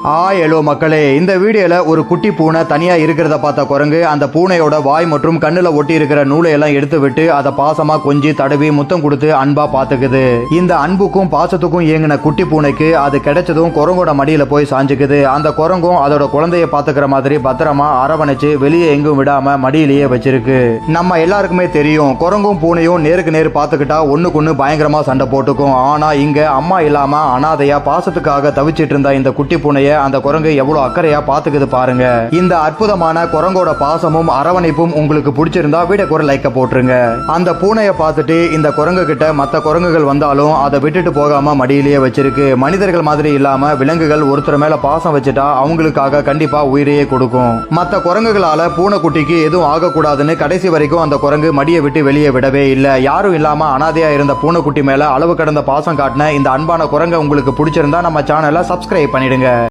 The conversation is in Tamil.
ஹலோ மக்களே, இந்த வீடியோல ஒரு குட்டி பூனை தனியா இருக்கிறத பார்த்த குரங்கு அந்த பூனையோட வாய் மற்றும் கண்ணுல ஒட்டி இருக்கிற நூலை எல்லாம் எடுத்து விட்டு அதை பாசமா கொஞ்சி தடவி முத்தம் கொடுத்து அன்பா பாத்துக்குது. இந்த அன்புக்கும் பாசத்துக்கும் இயங்கின குட்டி பூனைக்கு அது கிடைச்சதும் குரங்கோட மடியில போய் சாஞ்சுக்குது. அந்த குரங்கும் அதோட குழந்தைய பாத்துக்கிற மாதிரி பத்திரமா அரவணைச்சு வெளியே எங்கும் விடாம மடியிலேயே வச்சிருக்கு. நம்ம எல்லாருக்குமே தெரியும், குரங்கும் பூனையும் நேருக்கு நேர் பாத்துக்கிட்டா ஒண்ணுக்கு பயங்கரமா சண்டை போட்டுக்கும். ஆனா இங்க அம்மா இல்லாம அனாதையா பாசத்துக்காக தவிச்சிட்டு இருந்த இந்த குட்டி பூனைய அந்த குரங்கு எவ்வளவு அக்கறையா பாத்துக்குது பாருங்க. இந்த அற்புதமான குரங்கோட பாசமும் அரவணைப்பும் உங்களுக்கு பிடிச்சிருந்தா வீடியோக்கு ஒரு லைக்க போட்டுருங்க. அந்த பூனையை பார்த்துட்டு இந்த குரங்கு கிட்ட மற்ற குரங்குகள் வந்தாலும் அதை விட்டுட்டு போகாம மடியிலேயே வச்சிருக்கு. மனிதர்கள் மாதிரி இல்லாம விலங்குகள் ஒருத்தர் மேல பாசம் வச்சுட்டா அவங்களுக்காக கண்டிப்பா உயிரையே கொடுக்கும். மற்ற குரங்குகளால பூனைக்குட்டிக்கு எதுவும் ஆகக்கூடாதுன்னு கடைசி வரைக்கும் அந்த குரங்கு மடியை விட்டு வெளியே விடவே இல்லை. யாரும் இல்லாம அனாதையா இருந்த பூனைக்குட்டி மேல அளவு கடந்த பாசம் காட்டின இந்த அன்பான குரங்கை உங்களுக்கு பிடிச்சிருந்தா நம்ம சேனலை சப்ஸ்கிரைப் பண்ணிடுங்க.